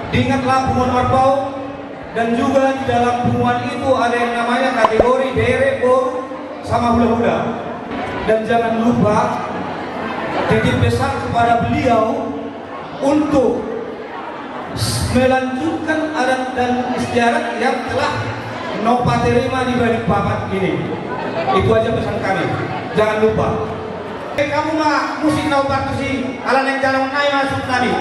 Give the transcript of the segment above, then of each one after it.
Diingatlah punguan Warpau, dan juga di dalam punguan itu ada yang namanya kategori bere, bor, sama hula-hula. Dan jangan lupa titip pesan kepada beliau untuk melanjutkan adat dan istiadat yang telah Nopa terima di Balikpapan ini. Itu aja pesan kami. Jangan lupa. Kamu mah musik Nopa tuh si ala yang jalan naik masuk tadi.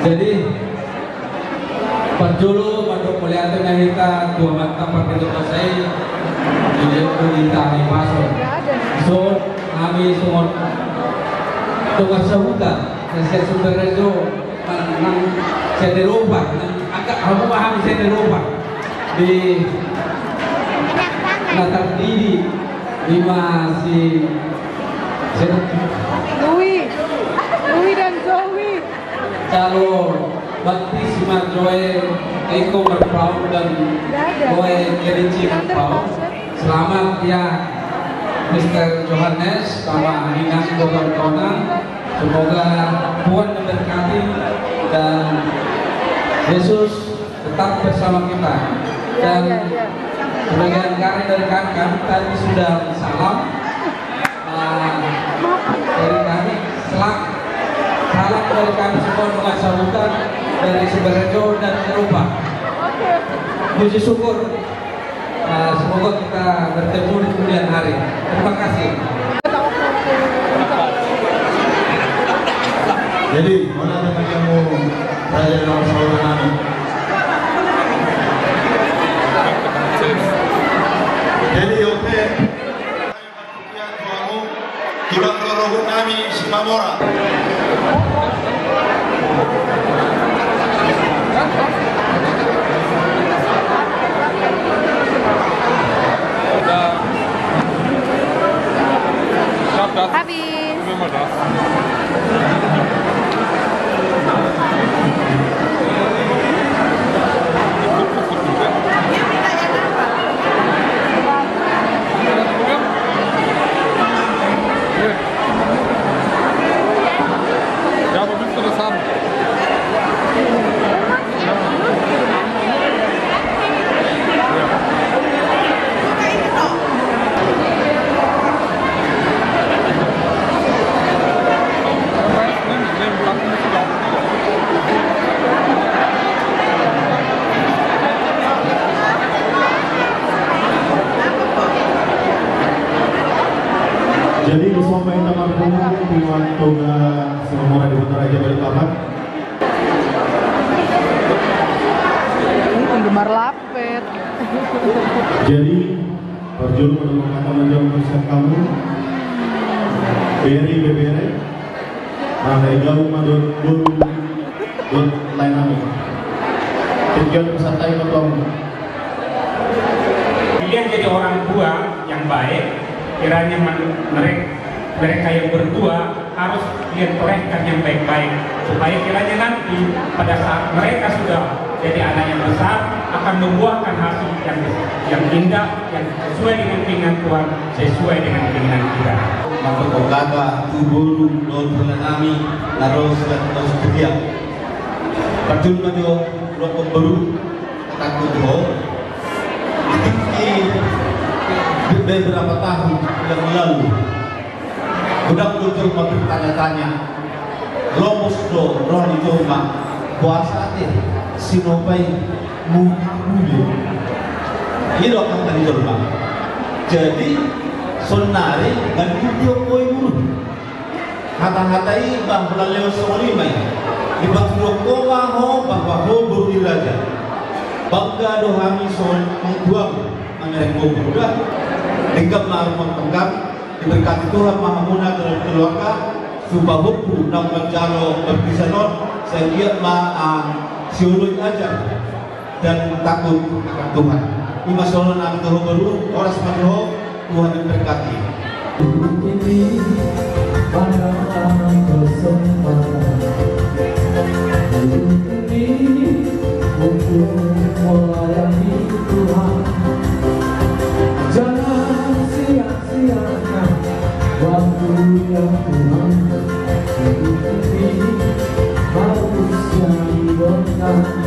Jadi perjulu pada kuliah tengah kita dua mata pakai selesai jadi kita masuk. So kami semua tugas sebutan saya sebenarnya itu nang saya dirubah agak kamu paham saya dirubah di latar diri di masih Louis dan Zoe calon baptisma Joe Eko Merpau dan Joe Kerinci Merpau. Selamat ya Mr. Johannes sama Dinas kawan-kawan. Semoga Tuhan memberkati dan Yesus tetap bersama kita. Dan sebagian dari kami tadi sudah salam dari kami salam dari kami semua dengan sambutan dari Siberjo dan Eropa. Puji syukur, semoga kita bertemu di kemudian hari. Terima kasih. Jadi mana teman kamu Raja nomor satu kami? Jadi oke, kita berlaku kami Simamora. habis. Ja, wo willst du das haben? Jadi semua teman Punguan Toga Simamora di Putra Raja Balikpapan. Ini penggemar lapet. Jadi perjulu pada kata menjawab pesan kamu Beri bebere Nah jauh madun Dun lain kami tujuan peserta yang ketemu. Kalian jadi orang tua yang baik, kiranya mereka yang berdua harus lihat torehkan yang baik-baik supaya kiranya nanti pada saat mereka sudah jadi anak yang besar akan membuahkan hasil yang indah, yang sesuai dengan keinginan Tuhan, sesuai dengan keinginan kita. Maka kogaka tubulu don pernami naros dan terus kerja. Perjun majo rokok baru takut di beberapa tahun yang lalu udah muncul bertanya-tanya lomos do roni joma puasa deh sinopai mudu ini akan tadi coba jadi sonari dan video koi mulu kata-katai bang belaleo semulimai di batu koma ho bahwa ho beriraja bangga dohami son mengbuang mengerek ho berudah Dinggap narumang tenggap diberkati Tuhan Maha Muna dalam keluarga supaya buku nang menjalo berpisanon sehingga siulun aja dan takut akan Tuhan. Ima solon ang Tuhan baru oras manuho Tuhan diberkati. Ini pada kesempatan ini untuk melayani Tuhan. Jangan sia-siakan waktu yang Tuhan beri. Harus yang benar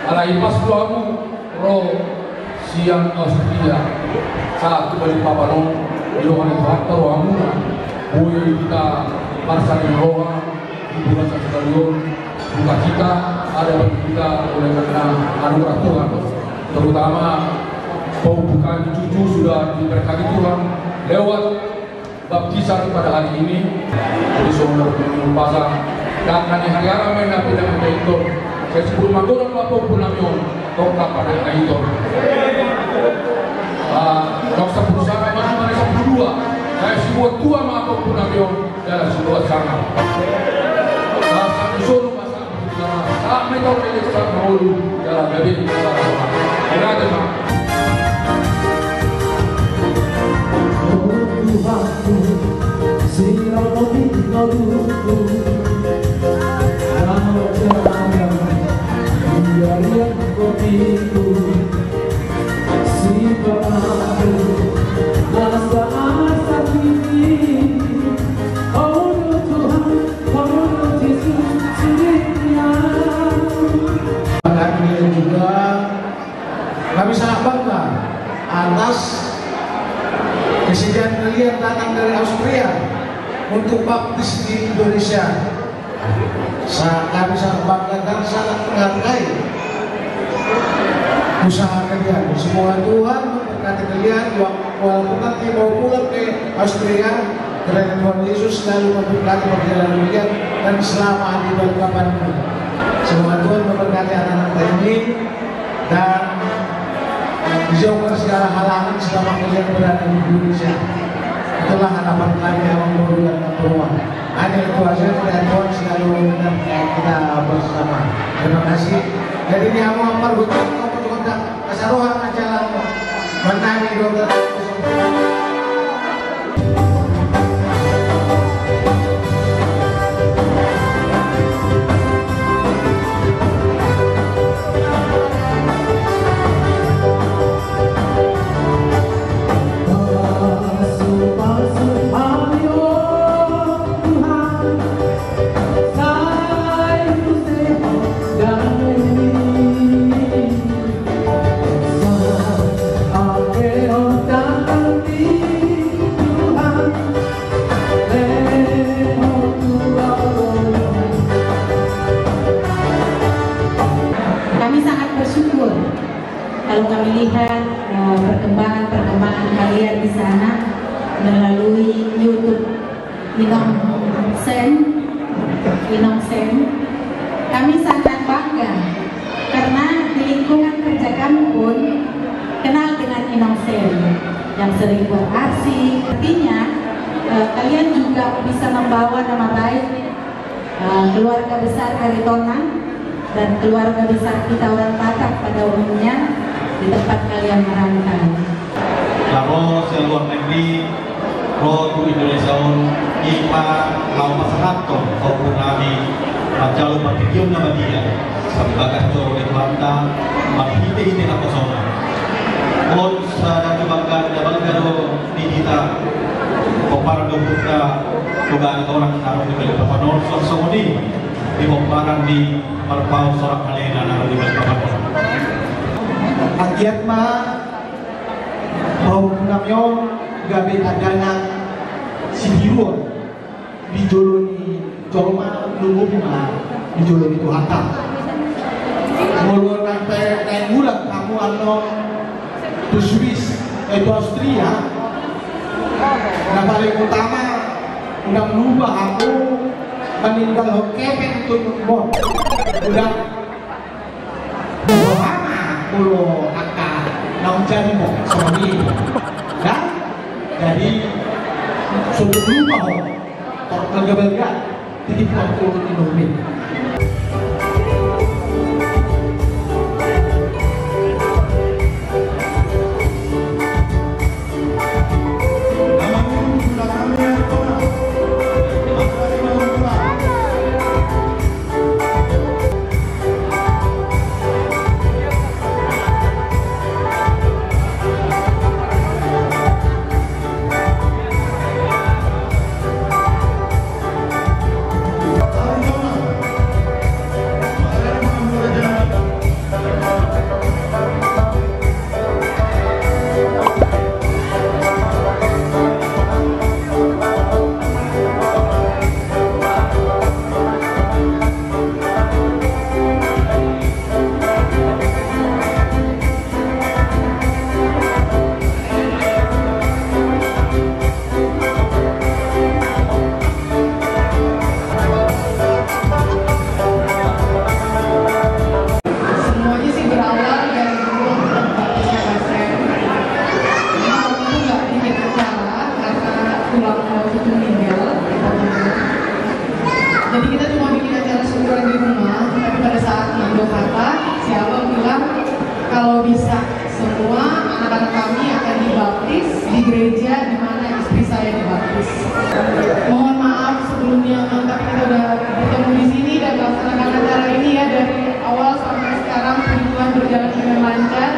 Alaipas doamu roh siang Austria saat kembali papanon ilohan itu harta rohamu bui kita marsanin roha di bulan sekalian buka kita ada bagi kita oleh karena anugerah Tuhan terutama pembukaan cucu sudah diberkati Tuhan lewat baptisan pada hari ini jadi saudara pasang dan hari ramai nabi dan itu sebelum magorang lapor punamion tongkap pada itu dokter berusaha mana yang kedua saya sebuah tua lapor punamion dalam sebuah sana satu solo masa berusaha saat mereka berjaya dahulu dalam lebih ini aja mak kami sangat bangga atas kesediaan kalian datang dari Austria untuk baptis di Indonesia. Kami sangat bangga dan sangat menghargai usaha kalian. Semoga Tuhan memberkati kalian walaupun nanti mau pulang ke Austria. Kiranya Tuhan Yesus selalu memberkati perjalanan kalian dan selama di kapan. Semoga Tuhan memberkati anak-anak ini dan dijauhkan segala halangan selama kalian berada di Indonesia. Itulah harapan kami yang memulai dan berdoa. Hanya itu saja, dan Tuhan selalu benar kita bersama. Terima kasih. Jadi ini aku ampar bukan kontak kasaruhan majalah menangi dokter. kalau kami lihat perkembangan kalian di sana melalui YouTube Inong Sen, kami sangat bangga karena di lingkungan kerja kami pun kenal dengan Inong Sen yang sering beraksi. Artinya kalian juga bisa membawa nama baik keluarga besar Karitongan dan keluarga besar kita orang Batak pada umumnya di tempat kalian merantau. Lalu seluar negeri, roh Indonesia kita lau masyarakat maupun kami jalur berpikir nama dia sebagai jauh di Banda, mahite apa sona. Pun sadar kebanggaan di kita, peparang dobuka, dugaan orang taruh di balik papanon, sosok ini di peparang di Marpau Sorak Malena naruh di balik papanon. Agiat mah mau namyon gabe adana si biru di joloni jolma lumut mah di joloni itu hatam. Mulu sampai naik bulan kamu di Swiss itu Austria. Nah paling utama udah merubah aku meninggal hokepek untuk membon udah lama mulu akan nong jadi mau suami dan jadi sudah berubah tergabung titip waktu Indomie. Jadi kita cuma bikin acara syukuran di rumah, tapi pada saat Mando kata, si Abang bilang kalau bisa semua anak-anak kami akan dibaptis di gereja di mana istri saya dibaptis. Mohon maaf sebelumnya, tapi kita udah bertemu di sini dan melaksanakan acara ini ya dari awal sampai sekarang perjalanan berjalan dengan lancar.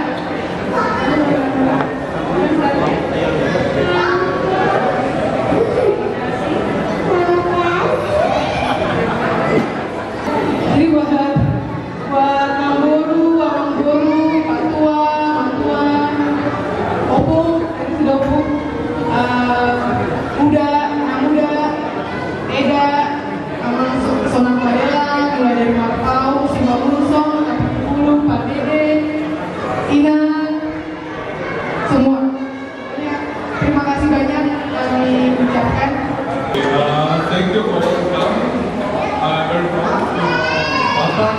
Jadi buat Bang Boru, Abang Boru, Pak Tua, Pak Tua, Opung, sudah Opung, Muda, Anak Muda, Eda, Amang Sonang Padela, mulai dari Marpau, Simba Ulusong, Kapulu, Pak Dede, Ina, semua. Ya, terima kasih banyak kami ucapkan. Thank you for welcome. Very proud to Batak.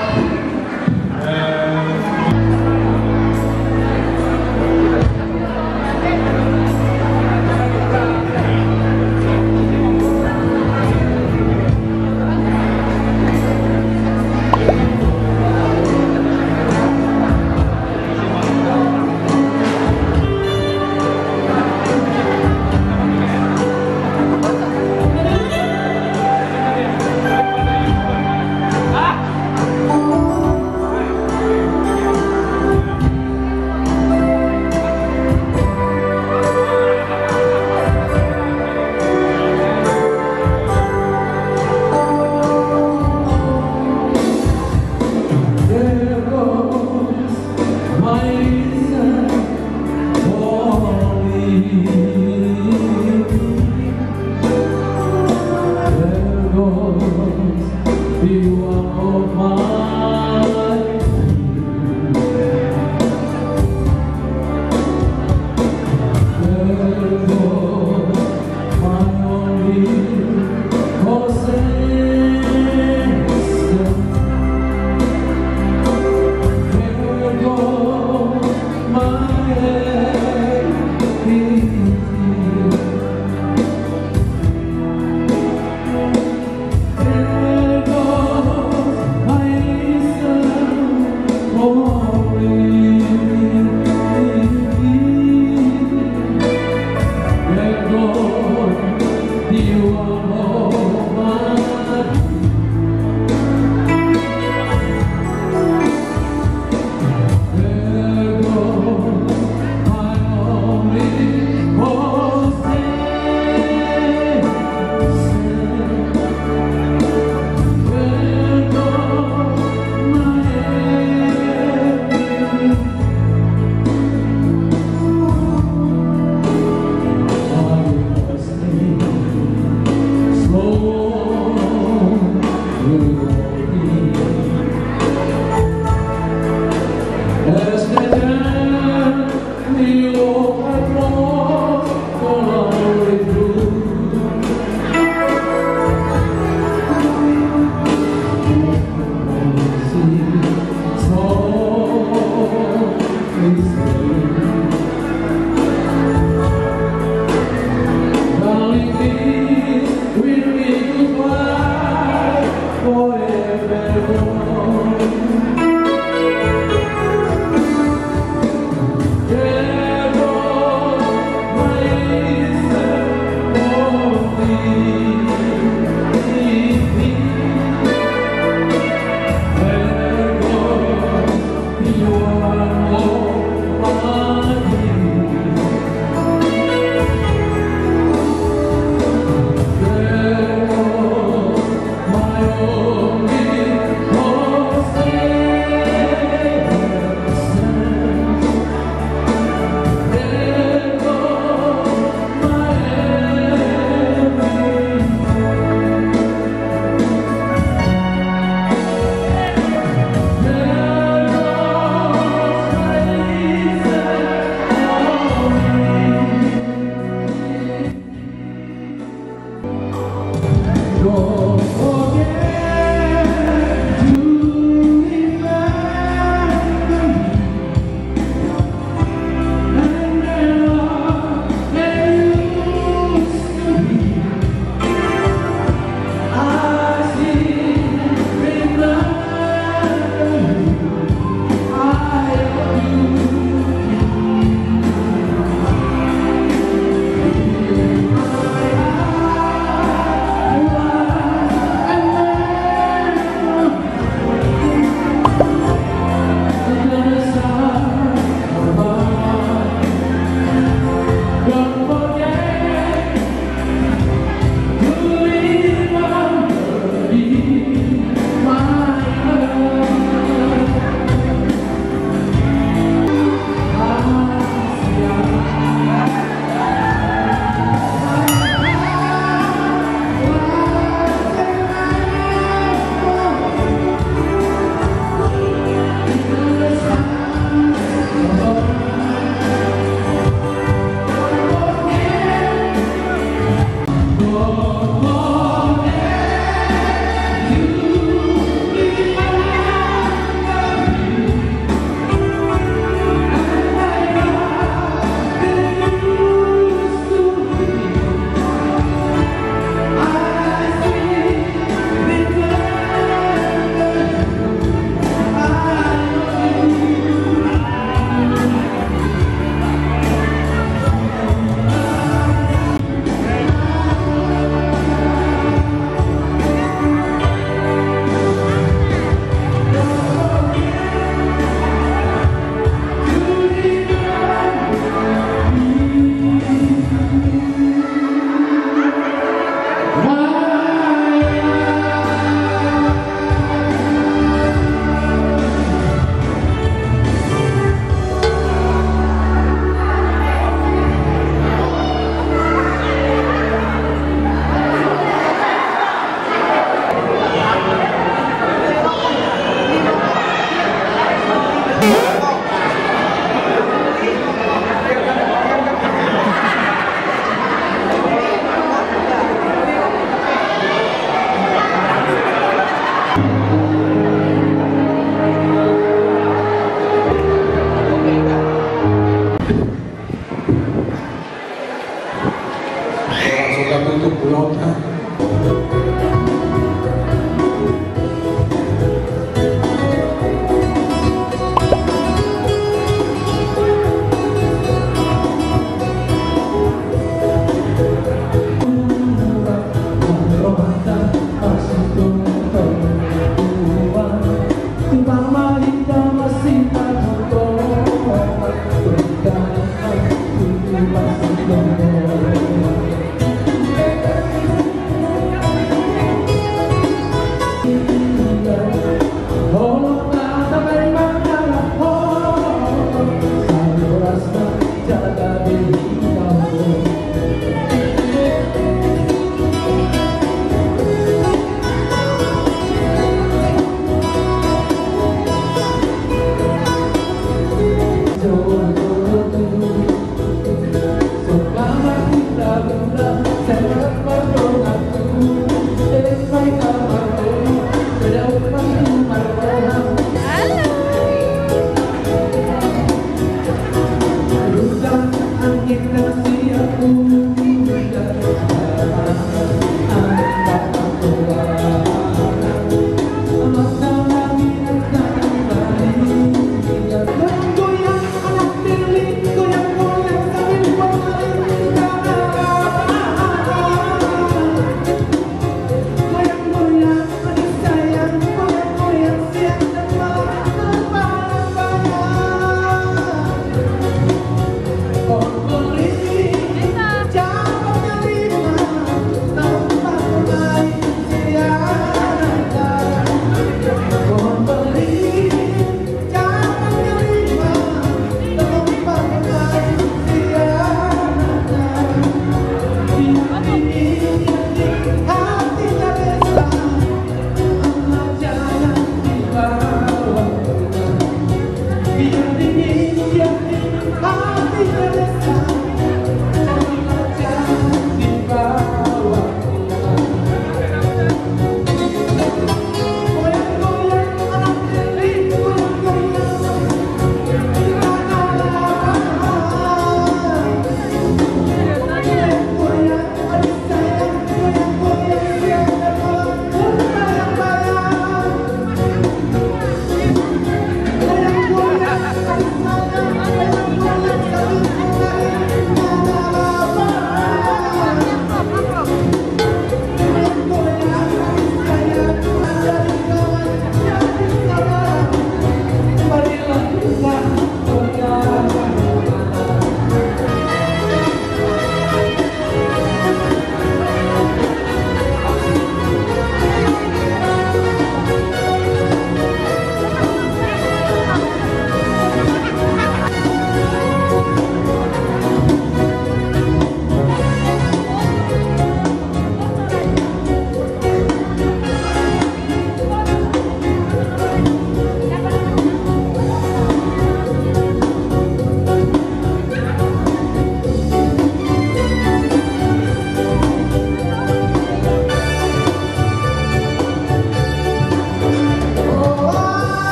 You are